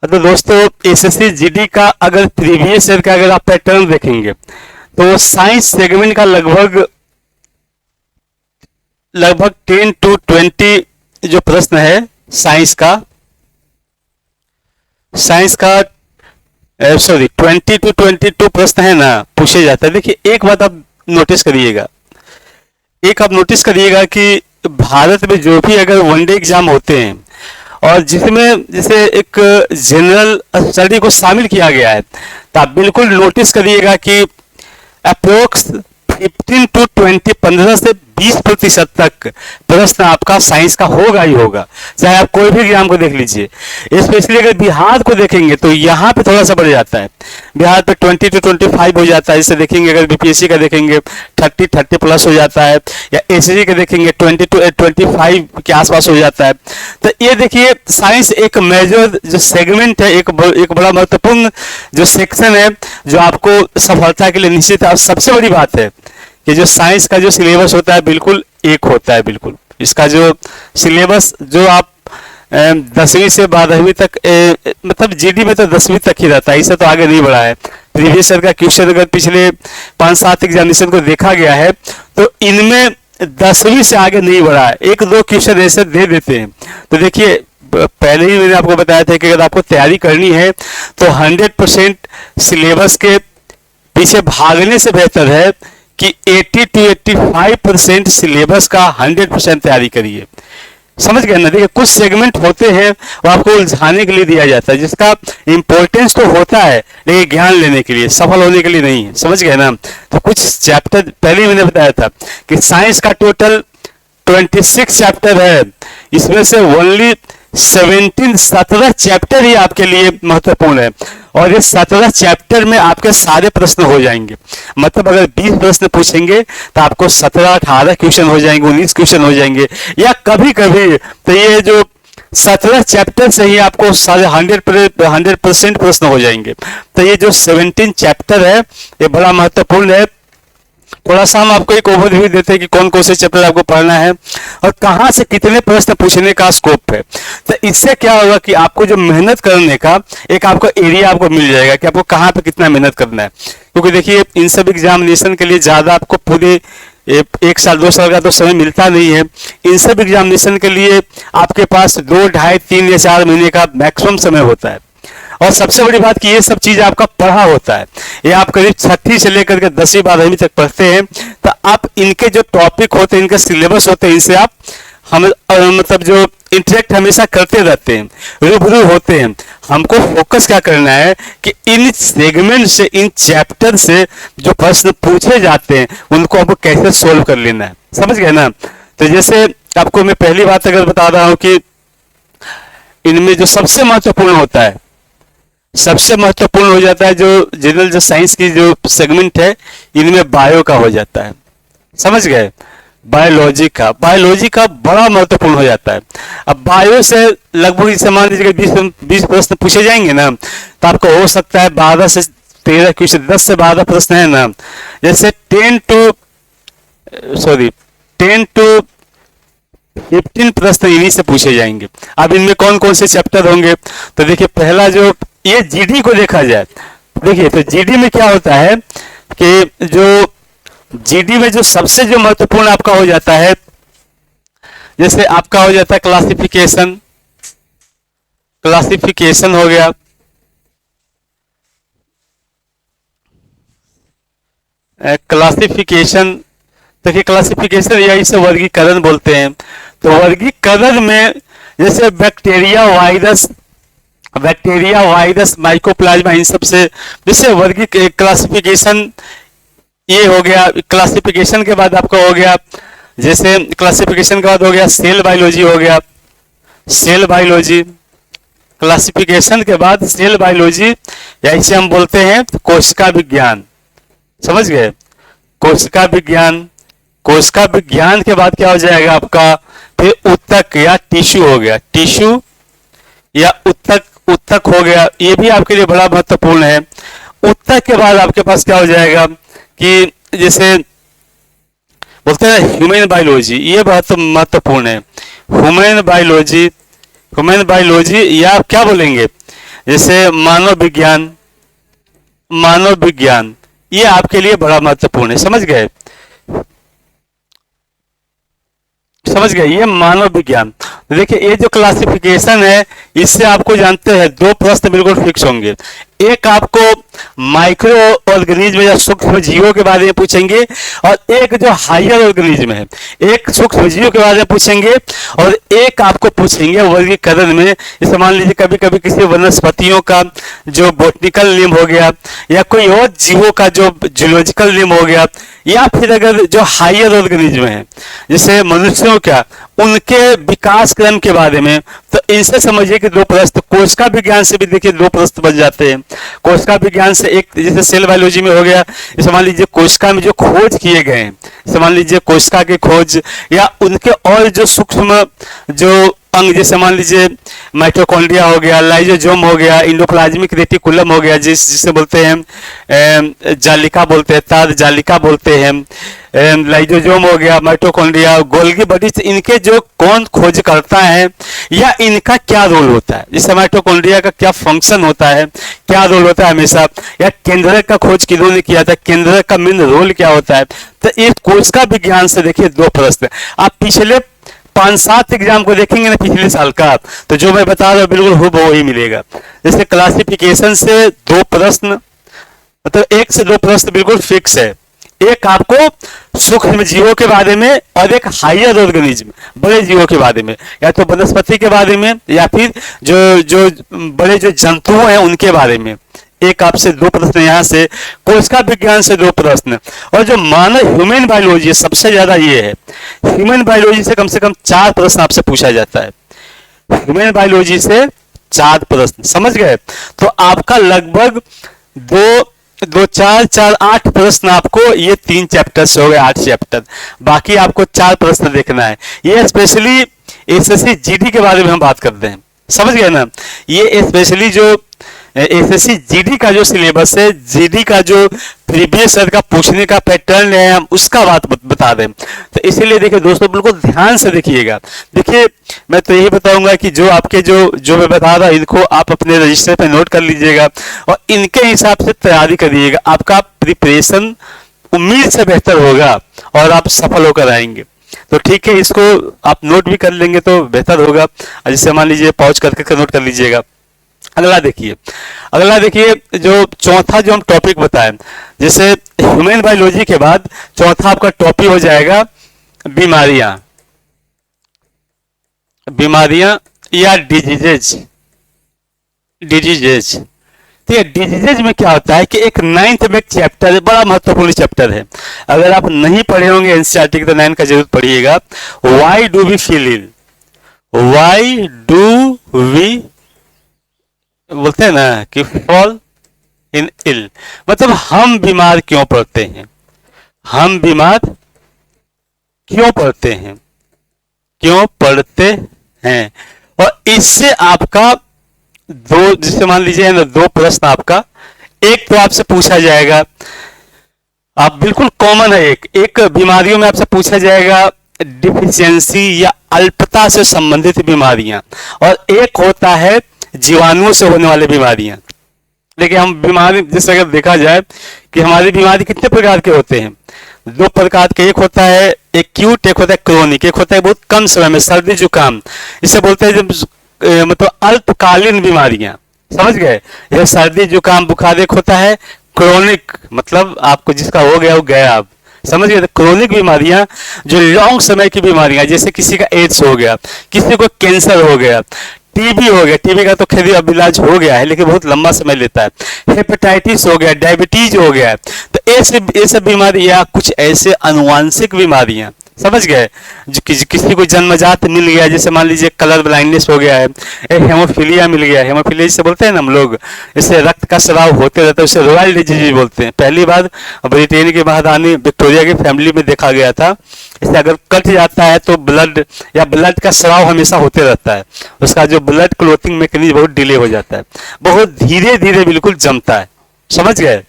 तो दोस्तों SSC GD का अगर प्रीवियस ईयर का अगर आप पैटर्न देखेंगे तो साइंस सेगमेंट का लगभग 10 to 20 जो प्रश्न है साइंस का 20 to 22 प्रश्न है ना पूछे जाता है। देखिए एक बात आप नोटिस करिएगा कि भारत में जो भी अगर वनडे एग्जाम होते हैं और जिसमें जैसे एक जनरल स्टडी को शामिल किया गया है, तो आप बिल्कुल नोटिस करिएगा कि अप्रोक्स 15 to 20 15 से 20% तक प्रश्न आपका साइंस का होगा ही होगा, चाहे आप कोई भी एग्जाम को देख लीजिए। स्पेशली अगर बिहार को देखेंगे तो यहाँ पे थोड़ा सा बढ़ जाता है, बिहार पे 20 to 25 हो जाता है। जैसे देखेंगे अगर बीपीएससी का देखेंगे 30 प्लस हो जाता है, या एसएससी का देखेंगे 20 to 25 के आसपास हो जाता है। तो ये देखिए साइंस एक मेजर जो सेगमेंट है, एक बड़ा महत्वपूर्ण जो सेक्शन है जो आपको सफलता के लिए निश्चित है। सबसे बड़ी बात है कि जो साइंस का जो सिलेबस होता है बिल्कुल एक होता है, बिल्कुल इसका जो सिलेबस जो आप 10वीं से 12वीं तक मतलब जीडी में तो 10वीं तक ही रहता है, इससे तो आगे नहीं बढ़ा है। प्रीवियस ईयर का क्वेश्चन अगर पिछले 5-7 एग्जामिनेशन को देखा गया है तो इनमें 10वीं से आगे नहीं बढ़ा है, 1-2 क्वेश्चन ऐसे दे देते हैं। तो देखिए पहले ही मैंने आपको बताया था कि अगर आपको तैयारी करनी है तो 100% सिलेबस के पीछे भागने से बेहतर है कि 80 to 85% सिलेबस का 100% तैयारी करिए। समझ गए ना? देखिए कुछ सेगमेंट होते हैं वो आपको उलझाने के लिए दिया जाता है, जिसका इंपॉर्टेंस तो होता है लेकिन ज्ञान लेने के लिए, सफल होने के लिए नहीं है। समझ गए ना? तो कुछ चैप्टर पहले ही मैंने बताया था कि साइंस का टोटल 26 चैप्टर है, इसमें से ओनली 17 चैप्टर ही आपके लिए महत्वपूर्ण है, और ये 17 चैप्टर में आपके सारे प्रश्न हो जाएंगे। मतलब अगर 20 प्रश्न पूछेंगे तो आपको 17-18 क्वेश्चन हो जाएंगे, 19 क्वेश्चन हो जाएंगे, या कभी कभी तो ये जो 17 चैप्टर से ही आपको 100% प्रश्न हो जाएंगे। तो ये जो 17 चैप्टर है ये बड़ा महत्वपूर्ण है। थोड़ा सा हम आपको एक ओवरव्यू देते हैं कि कौन कौन से चैप्टर आपको पढ़ना है और कहाँ से कितने प्रश्न पूछने का स्कोप है। तो इससे क्या होगा कि आपको जो मेहनत करने का एक आपको एरिया आपको मिल जाएगा कि आपको कहाँ पे कितना मेहनत करना है। क्योंकि देखिए इन सब एग्जामिनेशन के लिए ज़्यादा आपको पूरे 1 साल 2 साल का तो समय मिलता नहीं है। इन सब एग्जामिनेशन के लिए आपके पास 2, ढाई, 3 या 4 महीने का मैक्सिमम समय होता है। और सबसे बड़ी बात कि ये सब चीज आपका पढ़ा होता है, ये आप करीब 6वीं से लेकर के 10वीं 12वीं तक पढ़ते हैं। तो आप इनके जो टॉपिक होते हैं, इनके सिलेबस होते हैं, इनसे आप हम मतलब जो इंटरेक्ट हमेशा करते रहते हैं, रूबरू होते हैं। हमको फोकस क्या करना है कि इन सेगमेंट से, इन चैप्टर से जो प्रश्न पूछे जाते हैं उनको हमको कैसे सोल्व कर लेना है। समझ गए ना? तो जैसे आपको मैं पहली बात अगर बता रहा हूं कि इनमें जो सबसे महत्वपूर्ण होता है, सबसे महत्वपूर्ण हो जाता है जो जनरल जो साइंस की जो सेगमेंट है, इनमें बायो का हो जाता है। समझ गए? बायोलॉजी का बड़ा महत्वपूर्ण हो जाता है। अब बायो से लगभग इसे मान लीजिए 20 प्रश्न पूछे जाएंगे ना, तो आपको हो सकता है 12 से 13 क्वेश्चन, 10 से 12 प्रश्न है ना। जैसे 10 to 15 प्रश्न इन्हीं से पूछे जाएंगे। अब इनमें कौन कौन से चैप्टर होंगे? तो देखिए पहला जो ये जीडी को देखा जाए, देखिए तो जीडी में क्या होता है कि जो जीडी में जो सबसे जो महत्वपूर्ण आपका हो जाता है, जैसे आपका हो जाता है क्लासिफिकेशन हो गया, क्लासिफिकेशन। देखिए क्लासिफिकेशन या इसे वर्गीकरण बोलते हैं। तो वर्गीकरण में जैसे बैक्टीरिया, वायरस, माइकोप्लाज्मा, इन सब से जैसे क्लासिफिकेशन ये हो गया। क्लासिफिकेशन के बाद आपका हो गया, जैसे क्लासिफिकेशन के बाद हो गया सेल बायोलॉजी हो गया, सेल बायोलॉजी। क्लासिफिकेशन के बाद सेल बायोलॉजी या इसे हम बोलते हैं कोशिका विज्ञान। समझ गए? कोशिका विज्ञान के बाद क्या हो जाएगा आपका, फिर उत्तक या टिश्यू हो गया, टिश्यू या उत्तक हो गया। ये भी आपके लिए बड़ा महत्वपूर्ण है। उत्तक के बाद आपके पास क्या हो जाएगा कि जैसे बोलते हैं ह्यूमन बायोलॉजी, ये बहुत महत्वपूर्ण है। ह्यूमन बायोलॉजी या क्या बोलेंगे, जैसे मानव विज्ञान ये आपके लिए बड़ा महत्वपूर्ण है। समझ गए ये मानव विज्ञान। देखिए ये जो क्लासिफिकेशन है इससे आपको जानते हैं दो प्रश्न बिल्कुल फिक्स होंगे। एक आपको माइक्रो ऑर्गेनिज्म या सूक्ष्म जीवों के बारे में पूछेंगे और एक जो हायर ऑर्गेनिज्म है, एक सूक्ष्म जीवों के बारे में पूछेंगे और एक आपको पूछेंगे वर्गीकरण में। जैसे मान लीजिए कभी कभी किसी वनस्पतियों का जो बॉटनिकल नेम हो गया या कोई और जीवों का जो जूलॉजिकल नेम हो गया, या फिर अगर जो हायर ऑर्गेनिज्म है जैसे मनुष्यों का उनके विकास क्रम के बारे में, तो इनसे समझिए कि दो प्रश्न। कोशिका विज्ञान से भी देखिए दो प्रश्न बन जाते हैं। कोशिका विज्ञान से एक जैसे सेल बायोलॉजी में हो गया, जैसे मान लीजिए कोशिका में जो खोज किए गए हैं, जैसे मान लीजिए कोशिका की खोज या उनके और जो सूक्ष्म जो अंग, जैसे मान लीजिए माइटोकॉन्ड्रिया हो गया, लाइजोजोम हो गया, इंडोप्लाज्मिक रेटिकुलम हो गया, जिसे बोलते हैं जालिका बोलते हैं, तार जालिका बोलते हैं, लाइजोजोम हो गया, माइटोकॉन्ड्रिया, गोल्गी बॉडीज, इनके जो कौन खोज करता है या इनका क्या रोल होता है, जैसे माइटोकॉन्ड्रिया का क्या फंक्शन होता है, क्या रोल होता है हमेशा, या केंद्रक का खोज किन्होंने किया था, केंद्रक का मेन रोल क्या होता है। तो इस कोशिका विज्ञान से देखिए दो प्रश्न। आप पिछले 5-7 एग्जाम को देखेंगे ना पिछले साल का, तो जो मैं बता रहा हूँ बिल्कुल हूबहू ही मिलेगा। जैसे क्लासिफिकेशन से दो प्रश्न, मतलब 1 से 2 प्रश्न बिल्कुल फिक्स है। एक आपको सूक्ष्म जीवों के बारे में और एक हायर ऑर्गेनिज्म बड़े जीवों के बारे में, या तो वनस्पति के बारे में या फिर जो बड़े जो जंतु हैं उनके बारे में। एक आपसे दो प्रश्न यहाँ से, कोशिका विज्ञान से दो प्रश्न, और जो मानव ह्यूमन बायोलॉजी सबसे ज्यादा ये है, ह्यूमन बायोलॉजी से कम 4 प्रश्न आपसे पूछा जाता है। ह्यूमन बायोलॉजी से 4 प्रश्न, समझ गए। तो आपका लगभग 2 4 4 8 प्रश्न आपको, ये 3 चैप्टर से हो गए 8 चैप्टर, बाकी आपको 4 प्रश्न देखना है। ये स्पेशली एसएससी जीडी के बारे में हम बात करते हैं, समझ गए ना। ये स्पेशली जो एसएससी जीडी का जो सिलेबस है, जीडी का जो प्रीवियस ईयर का पूछने का पैटर्न है, हम उसका बात बता दें। तो इसीलिए देखिए दोस्तों बिल्कुल ध्यान से देखिएगा। देखिए मैं तो यही बताऊंगा कि जो आपके जो मैं बता रहा इनको आप अपने रजिस्टर पे नोट कर लीजिएगा और इनके हिसाब से तैयारी करिएगा। आपका प्रिपरेशन उम्मीद से बेहतर होगा और आप सफल होकर आएंगे। तो ठीक है, इसको आप नोट भी कर लेंगे तो बेहतर होगा। जैसे मान लीजिए पॉज करके नोट कर लीजिएगा। अगला देखिए जो चौथा जो हम टॉपिक बताएं, जैसे ह्यूमन बायोलॉजी के बाद चौथा आपका टॉपिक हो जाएगा बीमारियां या डिजीजेज। ठीक है, डिजीजेज में क्या होता है कि एक 9th में एक चैप्टर है, बड़ा महत्वपूर्ण चैप्टर है। अगर आप नहीं पढ़े होंगे एनसीईआरटी की तो 9 का जरूर पढ़िएगा। Why do we feel ill, why do we बोलते हैं ना कि फॉल इन इल, मतलब हम बीमार क्यों पड़ते हैं, हम बीमार क्यों पड़ते हैं। और इससे आपका दो, जिससे मान लीजिए ना 2 प्रश्न आपका, एक तो आपसे पूछा जाएगा, आप बिल्कुल कॉमन है, एक बीमारियों में आपसे पूछा जाएगा डिफिशियंसी या अल्पता से संबंधित बीमारियां, और एक होता है जीवाणुओं से होने वाली बीमारियां। देखिए हम बीमारी जैसे अगर देखा जाए कि हमारी बीमारी कितने प्रकार के होते हैं, 2 प्रकार के, एक होता है एक्यूट, एक होता है क्रोनिक। एक होता है बहुत कम समय में सर्दी जुकाम, इसे बोलते हैं जब मतलब अल्पकालीन बीमारियां, समझ गए। यह सर्दी जुकाम बुखार। एक होता है क्रोनिक, मतलब आपको जिसका हो गया वो गया, आप समझ गए। क्रोनिक बीमारियां जो लॉन्ग समय की बीमारियां, जैसे किसी का एड्स हो गया, किसी को कैंसर हो गया, टीबी हो गया, टीबी का तो खैर अब इलाज हो गया है लेकिन बहुत लंबा समय लेता है, हेपेटाइटिस हो गया, डायबिटीज हो गया। तो ये सब बीमारी या कुछ ऐसे अनुवांशिक बीमारियां, समझ गए, जो किसी को जन्मजात मिल गया, जैसे मान लीजिए कलर ब्लाइंडनेस हो गया है, हेमोफीलिया मिल गया। हेमोफीलिया जिसे बोलते हैं ना हम लोग, इससे रक्त का स्राव होते रहता है, उसे रॉयल डिजीज बोलते हैं। पहली बार ब्रिटेन की महारानी विक्टोरिया की फैमिली में देखा गया था। इससे अगर कट जाता है तो ब्लड का स्राव हमेशा होते रहता है, उसका जो ब्लड क्लोथिंग मैकेनिज्म बहुत डिले हो जाता है, बहुत धीरे धीरे बिल्कुल जमता है, समझ गए।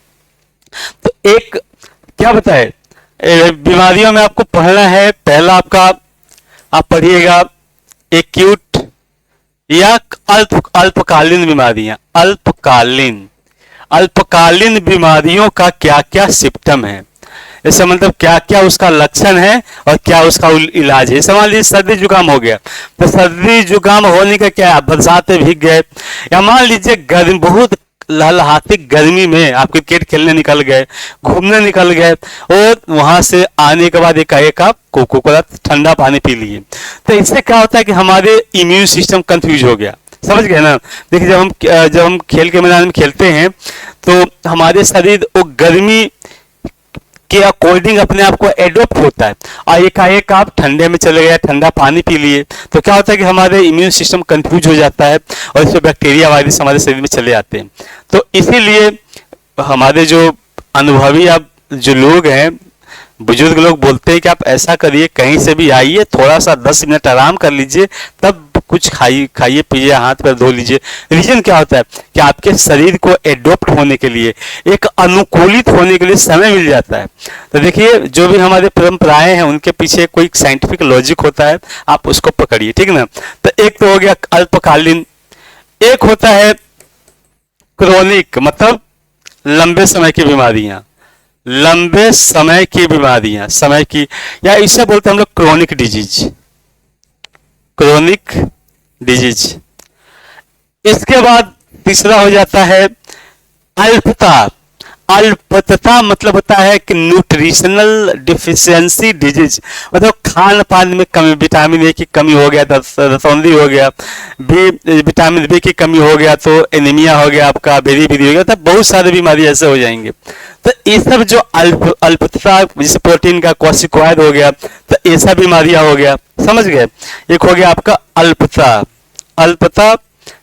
तो एक क्या बताए बीमारियों में आपको पढ़ना है, पहला आपका आप पढ़िएगा एक्यूट या अल्पकालीन बीमारियां, अल्पकालीन बीमारियों का क्या क्या सिम्टम है, इसका मतलब क्या क्या उसका लक्षण है और क्या उसका इलाज है। जैसे मान लीजिए सर्दी जुकाम हो गया, तो सर्दी जुकाम होने का क्या है, बरसात में भीग गए, या मान लीजिए गर्मी, बहुत लहलहाती गर्मी में आप क्रिकेट खेलने निकल गए, घूमने निकल गए, और वहां से आने के बाद एकाएक आप कोको कोला ठंडा पानी पी लिए, तो इससे क्या होता है कि हमारे इम्यून सिस्टम कंफ्यूज हो गया। समझ गए ना। देखिए जब हम खेल के मैदान में खेलते हैं तो हमारे शरीर वो गर्मी के अकॉर्डिंग अपने आप को एडोप्ट होता है, और एकाएक आप ठंडे में चले गए, ठंडा पानी पी लिए, तो क्या होता है कि हमारे इम्यून सिस्टम कंफ्यूज हो जाता है और इसमें बैक्टीरिया वायरस हमारे शरीर में चले आते हैं। तो इसीलिए हमारे जो अनुभवी आप जो लोग हैं, बुजुर्ग लोग बोलते हैं कि आप ऐसा करिए, कहीं से भी आइए, थोड़ा सा 10 मिनट आराम कर लीजिए, तब कुछ खाइए पीजिए, हाथ पैर धो लीजिए। रीजन क्या होता है कि आपके शरीर को एडॉप्ट होने के लिए, एक अनुकूलित होने के लिए समय मिल जाता है। तो देखिए जो भी हमारे परंपराएं हैं उनके पीछे कोई साइंटिफिक लॉजिक होता है, आप उसको पकड़िए, ठीक ना। तो एक तो हो गया अल्पकालीन, एक होता है क्रोनिक, मतलब लंबे समय की बीमारियां, लंबे समय की बीमारियां, समय की, या इसे बोलते हैं हम लोग क्रोनिक डिजीज, क्रोनिक डिजीज। इसके बाद तीसरा हो जाता है अल्पता। अल्पता मतलब होता है कि न्यूट्रिशनल डिफिशियंसी डिजीज, मतलब खान पान में कमी, विटामिन ए की कमी हो गया, रसौंधी हो गया, विटामिन बी की कमी हो गया तो एनीमिया हो गया, आपका बेरी बेरी हो गया, तो बहुत सारी बीमारी ऐसे हो जाएंगे। तो ये सब जो अल्पता, जैसे प्रोटीन का क्वासिक्वायड हो गया, तो ऐसा बीमारियां हो गया। समझ गए। एक हो गया आपका अल्पता, अल्पता,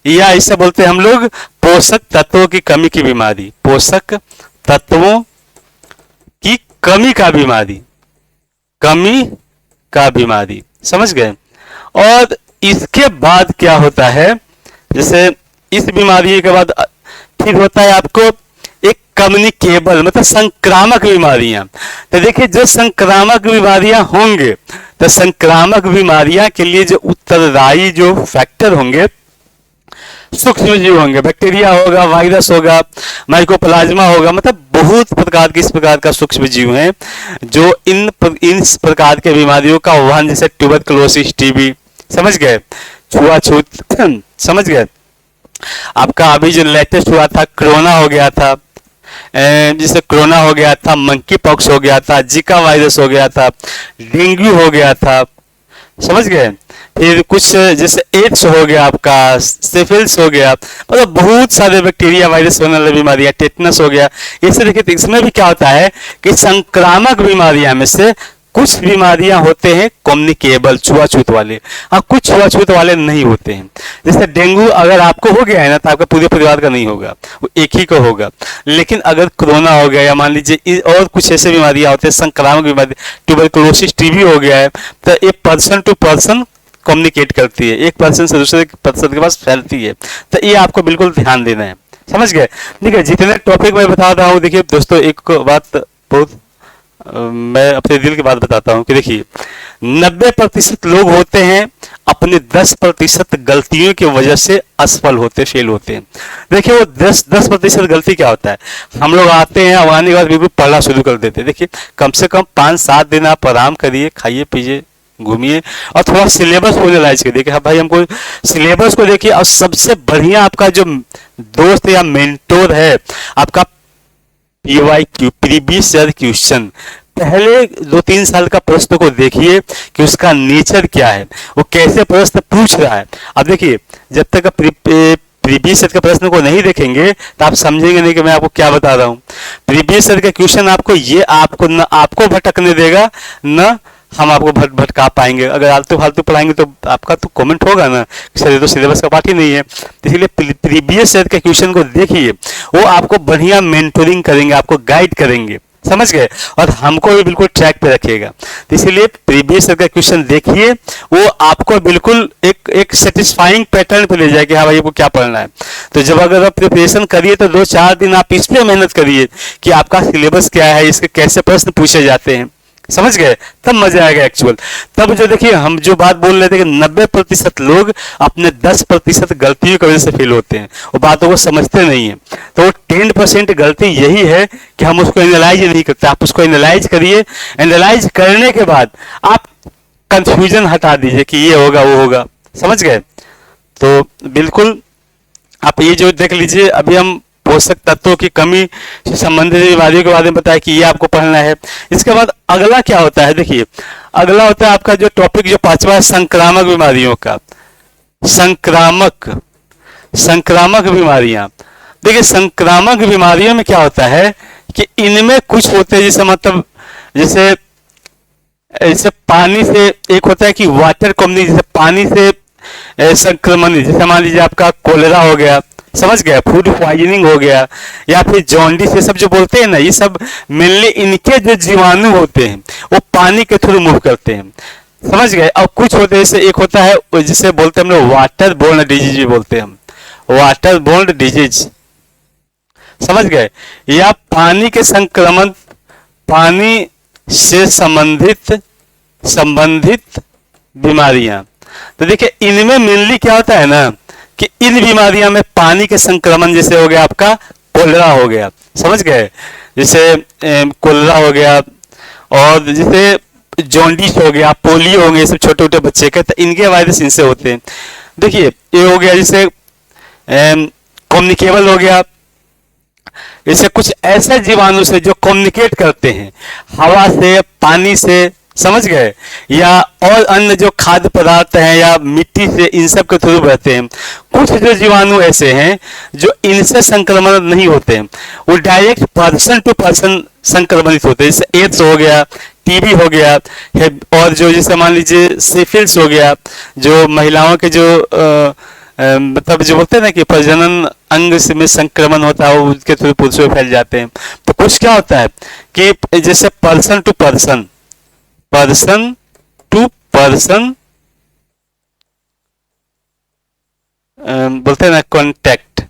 या इसे बोलते हैं हम लोग पोषक तत्वों की कमी की बीमारी, पोषक तत्वों की कमी का बीमारी, कमी का बीमारी। समझ गए। और इसके बाद क्या होता है, जैसे इस बीमारी के बाद फिर होता है आपको एक कम्युनिकेबल, मतलब संक्रामक बीमारियां। तो देखिए जो संक्रामक बीमारियां होंगे, तो संक्रामक बीमारियां के लिए जो उत्तरदायी जो फैक्टर होंगे, सूक्ष्म जीव होंगे, बैक्टीरिया होगा, वायरस होगा, माइकोप्लाज्मा होगा, मतलब बहुत प्रकार के इस प्रकार का सूक्ष्म जीव हैं जो इन प्रकार के बीमारियों का वहन, जैसे ट्यूबरकुलोसिस, टीबी, समझ गए, छुआछूत समझ गए। आपका अभी जो लेटेस्ट हुआ था कोरोना हो गया था, जिससे कोरोना हो गया था, मंकी पॉक्स हो गया था, जिका वायरस हो गया था, डेंगू हो गया था, समझ गए। फिर कुछ जैसे एड्स हो गया, आपका सिफिलिस हो गया, मतलब बहुत सारे बैक्टीरिया वायरस होने वाली बीमारियां, टेटनस हो गया। इससे देखिए तो इसमें भी क्या होता है कि संक्रामक बीमारियां में से कुछ बीमारियां होते हैं कम्युनिकेबल, छुआछूत वाले, हाँ कुछ छुआछूत वाले नहीं होते हैं। जैसे डेंगू अगर आपको हो गया है ना, तो आपका पूरे परिवार का नहीं होगा, वो एक ही को होगा। लेकिन अगर कोरोना हो गया, या मान लीजिए और कुछ ऐसे बीमारियां होते हैं संक्रामक बीमारी, ट्यूबरकुलोसिस, टीबी हो गया है, तो ये पर्सन टू पर्सन कम्युनिकेट करती है, एक पर्सन से दूसरे पर्सन के पास फैलती है। तो ये आपको बिल्कुल ध्यान देना है। समझ गए। ठीक है, जितने टॉपिक मैं बता रहा हूँ, देखिए दोस्तों एक बात बहुत मैं अपने दिल की बात बताता हूँ कि देखिए 90% लोग होते हैं अपने 10% गलतियों की वजह से असफल होते, फेल होते हैं। देखिए वो 10% गलती क्या होता है, हम लोग आते हैं, आने के बाद बिल्कुल पढ़ना शुरू कर देते हैं। देखिए कम से कम 5-7 दिन आप आराम करिए, खाइए पीजिए, घूमिए, और थोड़ा सिलेबस को एनालाइज करिए कि हाँ भाई हमको सिलेबस को देखिए। और सबसे बढ़िया आपका जो दोस्त या मेंटोर है आपका PYQ, प्रीवियस ईयर क्वेश्चन, पहले 2-3 साल का प्रश्न को देखिए कि उसका नेचर क्या है, वो कैसे प्रश्न पूछ रहा है। अब देखिए जब तक प्रीवियस ईयर के प्रश्न को नहीं देखेंगे तो आप समझेंगे नहीं कि मैं आपको क्या बता रहा हूँ। प्रीवियस ईयर का क्वेश्चन आपको ये आपको आपको भटकने देगा, न हम आपको भटका पाएंगे। अगर आलतू फालतू पढ़ाएंगे तो आपका तो कमेंट होगा ना, सर ये तो सिलेबस का पार्ट ही नहीं है। इसलिए प्रीवियस ईयर के क्वेश्चन को देखिए, वो आपको बढ़िया मेंटोरिंग करेंगे, आपको गाइड करेंगे। समझ गए। और हमको भी बिल्कुल ट्रैक पे रखिएगा। तो इसीलिए प्रीवियस ईयर का क्वेश्चन देखिए, वो आपको बिल्कुल एक सेटिस्फाइंग पैटर्न पे ले जाएगा, हाँ भाई आपको क्या पढ़ना है। तो जब अगर आप प्रिपरेशन करिए तो 2-4 दिन आप इस पे मेहनत करिए कि आपका सिलेबस क्या है, इसके कैसे प्रश्न पूछे जाते हैं। समझ गए, तब मजा आएगा एक्चुअल। तब जो देखिए हम जो बात बोल रहे थे कि 90% लोग अपने 10% गलतियों की वजह से फेल होते हैं, वो बातों को समझते नहीं है। तो वो 10% गलती यही है कि हम उसको एनालाइज नहीं करते। आप उसको एनालाइज करिए, एनालाइज करने के बाद आप कंफ्यूजन हटा दीजिए कि ये होगा वो होगा, समझ गए। तो बिल्कुल आप ये जो देख लीजिए, अभी हम पोषक तत्वों की कमी से संबंधित बीमारियों के बारे में बताया कि ये आपको पढ़ना है। इसके बाद अगला क्या होता है, देखिए अगला होता है आपका जो टॉपिक जो 5वां है, संक्रामक बीमारियों का। संक्रामक बीमारियां, देखिए संक्रामक बीमारियों में क्या होता है कि इनमें कुछ होते हैं जैसे मतलब जैसे जैसे पानी से, एक होता है कि वाटर कॉम्युनिटी, जैसे पानी से संक्रमण, जैसे मान लीजिए आपका कोलेरा हो गया, समझ गए, फूड पॉइजनिंग हो गया, या फिर जॉन्डिस, ये सब जो बोलते हैं ना, ये सब मेनली इनके जो जीवाणु होते हैं वो पानी के थ्रू मूव करते हैं, समझ गए। और कुछ होते हैं जैसे एक होता है जिसे बोलते हैं हम लोग वाटर बोर्न डिजीज भी बोलते हैं हम, वाटर बोर्न डिजीज, समझ गए, या पानी के संक्रमण, पानी से संबंधित बीमारियां। तो देखिए इनमें मेनली क्या होता है ना कि इन बीमारियों में पानी के संक्रमण, जैसे हो गया आपका कोलेरा हो गया, समझ गए, जैसे कोलेरा हो गया, और जैसे जॉन्डिस हो गया, पोलियो हो गया, सब छोटे छोटे बच्चे के, तो इनके वायरस इनसे होते हैं। देखिए ये हो गया जैसे कम्युनिकेबल हो गया, जैसे कुछ ऐसे जीवाणु से जो कम्युनिकेट करते हैं हवा से, पानी से, समझ गए, या और अन्य जो खाद्य पदार्थ हैं या मिट्टी से, इन सब के थ्रू बहते हैं। कुछ जो जीवाणु ऐसे हैं जो इनसे संक्रमण नहीं होते हैं, वो डायरेक्ट पर्सन टू पर्सन संक्रमणित होते हैं, जैसे एड्स हो गया, टीबी हो गया, और जो जैसे मान लीजिए सिफिलिस हो गया, जो महिलाओं के जो मतलब जो बोलते हैं ना कि प्रजनन अंग से में संक्रमण होता है, वो उसके थ्रू पुरुषों में फैल जाते हैं। तो कुछ क्या होता है कि जैसे पर्सन टू पर्सन बोलते हैं ना कॉन्टैक्ट,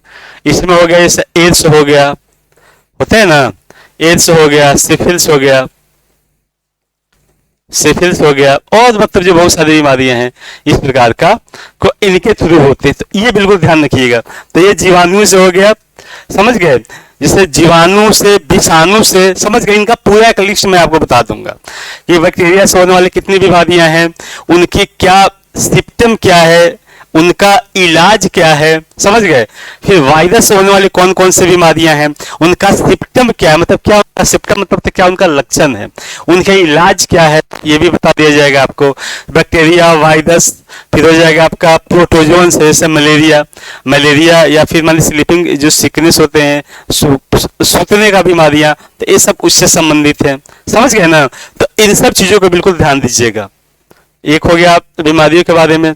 इसमें हो गया जैसे एड्स हो गया, होता है ना, एड्स हो गया, सिफिलिस हो गया, और मतलब जो बहुत सारी बीमारियां हैं इस प्रकार का को इनके थ्रू होते हैं। तो ये बिल्कुल ध्यान रखिएगा। तो ये जीवाणु से हो गया, समझ गए, जैसे जीवाणु से, विषाणु से, समझ गए। इनका पूरा एक लिस्ट मैं आपको बता दूंगा कि बैक्टीरिया से होने वाली कितनी बीमारियां हैं, उनकी क्या सिम्टम क्या है, उनका इलाज क्या है, समझ गए। फिर वायरस से होने वाली कौन कौन सी बीमारियां हैं, उनका सिम्टम क्या है, मतलब क्या उनका सिम्टम मतलब तो क्या उनका लक्षण है, उनका इलाज क्या है, ये भी बता दिया जाएगा आपको। बैक्टीरिया, वायरस, फिर हो जाएगा आपका प्रोटोजोन से, जैसे मलेरिया या फिर मान स्लीपिंग जो सिकनेस होते हैं, सूतने का बीमारियां, तो ये सब उससे संबंधित है, समझ गए ना। तो इन सब चीजों को बिल्कुल ध्यान दीजिएगा। एक हो गया बीमारियों के बारे में,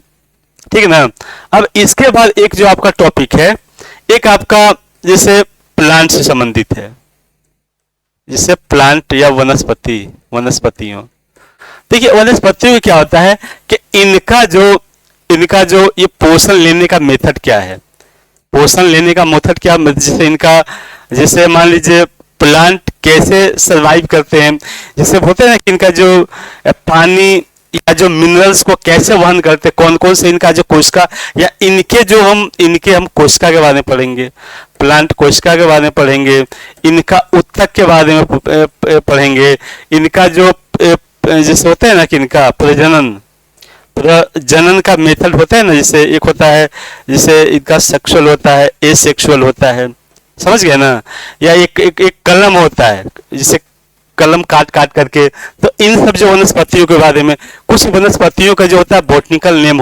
ठीक है ना। अब इसके बाद एक जो आपका टॉपिक है, एक आपका जैसे प्लांट से संबंधित है, जैसे प्लांट या वनस्पतियों। देखिए वनस्पतियों में क्या होता है कि इनका जो ये पोषण लेने का मेथड क्या है, जैसे इनका, जैसे मान लीजिए प्लांट कैसे सरवाइव करते हैं, जैसे होते हैं ना कि इनका जो पानी या जो मिनरल्स को कैसे वहन करते, कौन कौन से इनका जो कोशिका, या इनके हम कोशिका के बारे में पढ़ेंगे, प्लांट कोशिका के बारे में पढ़ेंगे, इनका उत्तक के बारे में पढ़ेंगे, इनका जो जैसे होता है ना कि इनका प्रजनन का मेथड होता है ना, जैसे एक होता है जैसे इनका सेक्सुअल होता है, एसेक्सुअल होता है, समझ गए ना, या एक कलम होता है, जैसे कलम काट करके। तो इन सब जो वनस्पतियों के बारे में, कुछ वनस्पतियों का जो होता है बोटनिकल नेम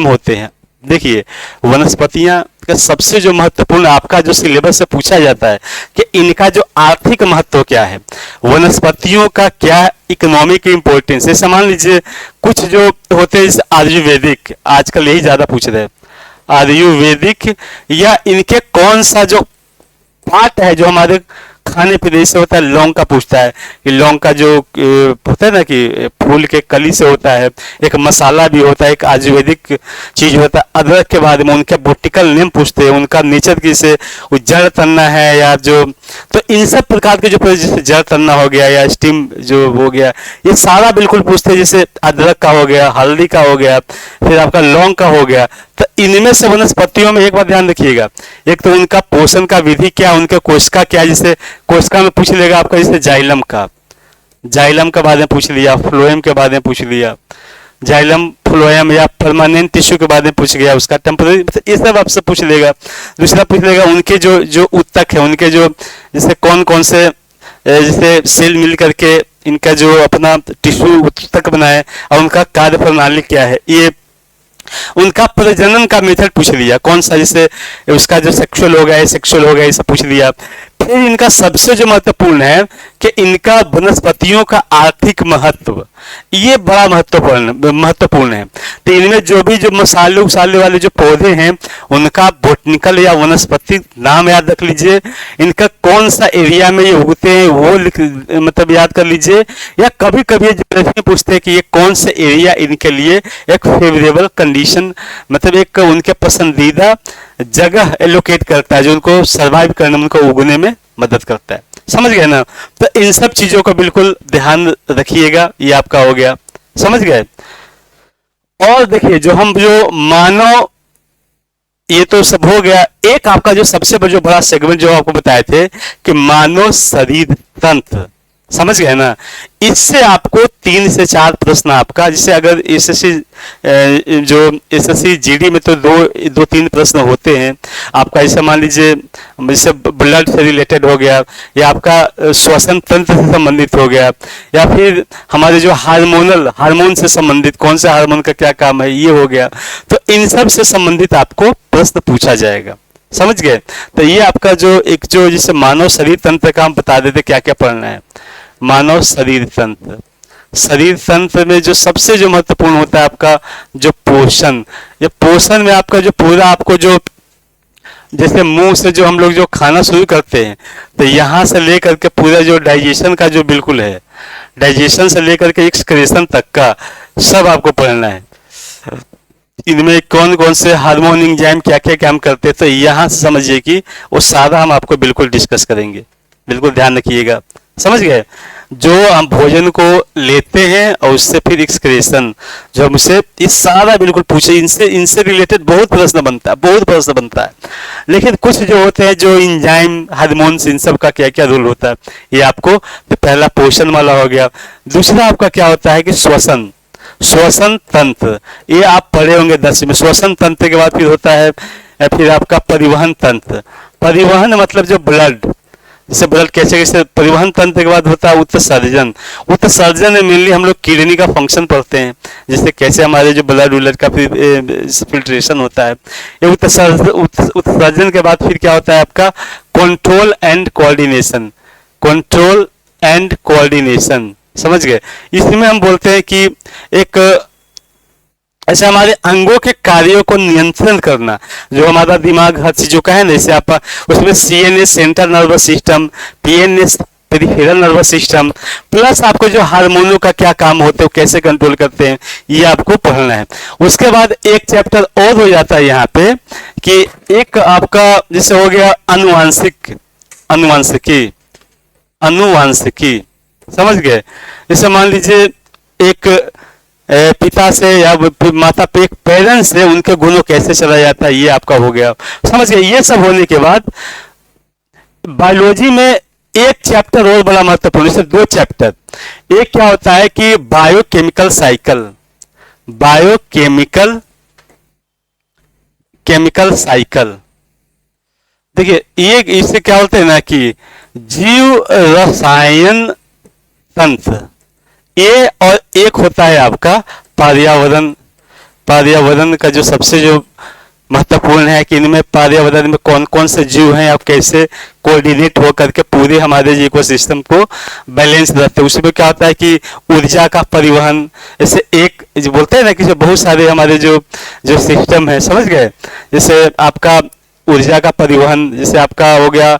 होते हैं। देखिए वनस्पतियां का सबसे जो महत्वपूर्ण आपका जो सिलेबस से पूछा जाता है कि इनका जो आर्थिक महत्व क्या है, वनस्पतियों का क्या इकोनॉमिक इंपॉर्टेंस है। मान लीजिए कुछ जो होते हैं आयुर्वेदिक, आजकल यही ज्यादा पूछ रहे हैं, आयुर्वेदिक, या इनके कौन सा जो पार्ट है जो हमारे खाने पीने से होता है। लौंग का पूछता है कि लौंग का जो होता है ना कि फूल के कली से होता है, एक मसाला भी होता है, एक आयुर्वेदिक चीज होता है। अदरक के बारे में उनके बोटिकल नेम पूछते हैं, उनका नेचर की से जड़ तनना है या जो तो इन सब प्रकार के जो जैसे जड़ तन्ना हो गया या स्टीम जो हो गया, ये सारा बिल्कुल पूछते हैं। जैसे अदरक का हो गया, हल्दी का हो गया, फिर आपका लौंग का हो गया। तो इनमें से वनस्पतियों में एक बात ध्यान रखिएगा, एक तो उनका पोषण का विधि क्या, उनके कोशिका क्या। जैसे कोशिका में पूछ लेगा आपका, जैसे जाइलम के बारे में पूछ लिया, फ्लोएम के बारे में पूछ लिया, जाइलम फ्लोएम या परमानेंट टिश्यू के बारे में पूछ गया, उसका टेम्पररी, ये सब आपसे पूछ लेगा। दूसरा पूछ लेगा उनके जो जो ऊतक है, उनके जो जैसे कौन कौन से जैसे सेल मिल करके इनका जो अपना टिश्यू ऊतक बनाए और उनका कार्य प्रणाली क्या है। ये उनका प्रजनन का मेथड पूछ लिया, कौन सा, जैसे उसका जो सेक्सुअल हो गया, एसेक्सुअल हो गया, ये सब पूछ लिया। फिर इनका सबसे जो महत्वपूर्ण है कि इनका वनस्पतियों का आर्थिक महत्व, ये बड़ा महत्वपूर्ण है। तो इनमें जो भी जो मसाले उसाले वाले जो पौधे हैं उनका बोटनिकल या वनस्पति नाम याद रख लीजिए। इनका कौन सा एरिया में ये उगते हैं वो मतलब याद कर लीजिए। या कभी कभी जो पूछते हैं कि ये कौन सा एरिया इनके लिए एक फेवरेबल कंडीशन, मतलब एक उनके पसंदीदा जगह एलोकेट करता है जो उनको सर्वाइव करने में, उनको उगने में मदद करता है। समझ गए ना? तो इन सब चीजों का बिल्कुल ध्यान रखिएगा। ये आपका हो गया, समझ गए। और देखिए जो मानव, ये तो सब हो गया। एक आपका जो सबसे बड़ा सेगमेंट जो आपको बताए थे कि मानव शरीर तंत्र, समझ गए ना। इससे आपको 3 से 4 प्रश्न आपका, जैसे अगर एसएससी जीडी में तो दो तीन प्रश्न होते हैं आपका। जैसे मान लीजिए जैसे ब्लड से रिलेटेड हो गया, या आपका श्वसन तंत्र से संबंधित हो गया, या फिर हमारे जो हार्मोन से संबंधित कौन से हार्मोन का क्या काम है, ये हो गया। तो इन सब से संबंधित आपको प्रश्न पूछा जाएगा, समझ गए। तो ये आपका जो जैसे मानव शरीर तंत्र का हम बता देते क्या क्या पढ़ना है। मानव शरीर तंत्र में जो सबसे जो महत्वपूर्ण होता है आपका जो पोषण, ये पोषण में आपका जो पूरा आपको जो जैसे मुंह से जो हम लोग जो खाना शुरू करते हैं, तो यहाँ से लेकर के पूरा जो डाइजेशन का जो बिल्कुल है, डाइजेशन से लेकर के एक्सक्रीशन तक का सब आपको पढ़ना है। इनमें कौन कौन से हार्मोन एंजाइम क्या क्या काम करते हैं, तो यहाँ से समझिए कि वो सारा हम आपको बिल्कुल डिस्कस करेंगे। बिल्कुल ध्यान रखिएगा, समझ गए। जो हम भोजन को लेते हैं और उससे फिर एक्सक्रीशन, जो हमसे इस सारा बिल्कुल पूछे, इनसे रिलेटेड बहुत प्रश्न बनता है। लेकिन कुछ जो होते हैं जो एंजाइम हार्मोन्स, इन सब का क्या क्या रोल होता है, ये आपको तो पहला पोषण वाला हो गया। दूसरा आपका क्या होता है कि श्वसन तंत्र, ये आप पढ़े होंगे 10वीं में। श्वसन तंत्र के बाद फिर होता है फिर आपका परिवहन तंत्र। परिवहन मतलब जो ब्लड, जैसे ब्लड कैसे परिवहन तंत्र के बाद होता है उत्सर्जन में मेनली हम लोग किडनी का फंक्शन पढ़ते हैं, जैसे कैसे हमारे जो ब्लड का फिल्ट्रेशन होता है। ये उत्सर्जन के बाद फिर क्या होता है आपका कंट्रोल एंड कोऑर्डिनेशन, समझ गए। इसमें हम बोलते हैं कि एक ऐसे हमारे अंगों के कार्यों को नियंत्रण करना, जो हमारा दिमाग हर चीजों का है ना, जैसे आप उसमें CNS central nervous system, PNS peripheral nervous system, plus आपको जो हार्मोनों का क्या काम होते हैं, कैसे कंट्रोल करते हैं, ये आपको पढ़ना है। उसके बाद एक चैप्टर और हो जाता है यहाँ पे कि एक आपका जैसे हो गया अनुवांशिकी, समझ गए। जैसे मान लीजिए एक पिता से या माता पे एक पेरेंट्स से उनके गुणों कैसे चला जाता है, ये आपका हो गया, समझ गए। ये सब होने के बाद बायोलॉजी में एक चैप्टर और बड़ा महत्वपूर्ण, जैसे 2 चैप्टर। एक क्या होता है कि बायोकेमिकल साइकिल। देखिए ये इससे क्या होता है ना कि जीव रसायन तंत्र, ये और एक होता है आपका पर्यावरण का जो सबसे जो महत्वपूर्ण है कि इनमें पर्यावरण में कौन कौन से जीव हैं, आप कैसे कोऑर्डिनेट हो करके पूरे हमारे इकोसिस्टम को बैलेंस रहते हैं। उसमें क्या होता है कि ऊर्जा का परिवहन, जैसे एक जो बोलते हैं ना कि जो बहुत सारे हमारे जो सिस्टम है, समझ गए। जैसे आपका ऊर्जा का परिवहन, जैसे आपका हो गया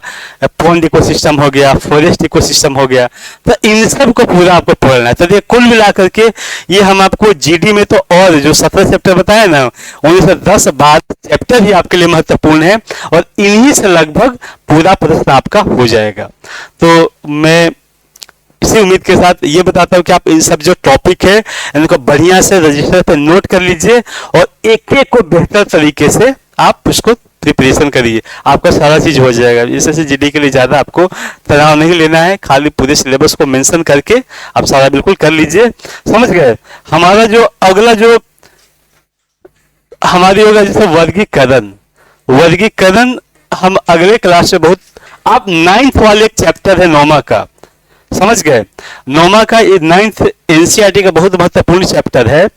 पॉन्ड इकोसिस्टम हो गया, फॉरेस्ट इकोसिस्टम हो गया, तो इन सब को पूरा आपको पढ़ना है। तो ये कुल मिलाकर के ये हम आपको जीडी में तो और जो 17 चैप्टर बताया ना, उनमें से 10-12 चैप्टर ही आपके लिए महत्वपूर्ण है और इन्हीं से लगभग पूरा प्रश्न आपका हो जाएगा। तो मैं इसी उम्मीद के साथ ये बताता हूँ कि आप इन सब जो टॉपिक है इनको बढ़िया से रजिस्टर पे नोट कर लीजिए और एक एक को बेहतर तरीके से आप उसको प्रिपरेशन करिए, आपका सारा चीज हो जाएगा। इससे जीडी के लिए ज़्यादा आपको तनाव नहीं लेना है, खाली पूरे सिलेबस को मेंशन करके आप सारा बिल्कुल कर लीजिए। समझ गए? हमारा जो अगला जो हमारी होगा जैसे वर्गीकरण, वर्गीकरण हम अगले क्लास में बहुत, आप 9th वाले एक चैप्टर है नौमा का, समझ गए? नौमा का ये 9th एनसीईआरटी का बहुत महत्वपूर्ण चैप्टर है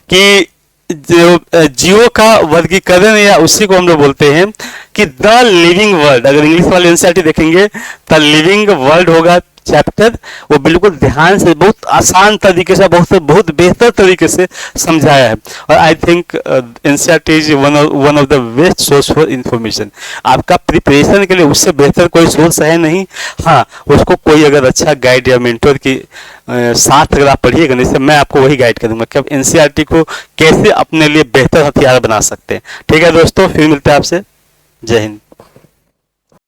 कि जो जीवों का वर्गीकरण, या उसी को हम लोग बोलते हैं कि द लिविंग वर्ल्ड। अगर इंग्लिश वाले एनसीईआरटी देखेंगे द लिविंग वर्ल्ड होगा चैप्टर, वो बिल्कुल ध्यान से बहुत आसान तरीके से बहुत बेहतर तरीके से समझाया है। और I think NCERT is one of the best source for information. आपका प्रिपरेशन के लिए उससे बेहतर कोई सोर्स है नहीं। हाँ, उसको कोई अगर अच्छा गाइड या मेंटर की साथ अगर आप पढ़िएगा, नहीं, मैं आपको वही गाइड करूंगा कि आप एनसीईआरटी को कैसे अपने लिए बेहतर हथियार बना सकते हैं। ठीक है दोस्तों, फिर मिलते हैं आपसे। जय हिंद।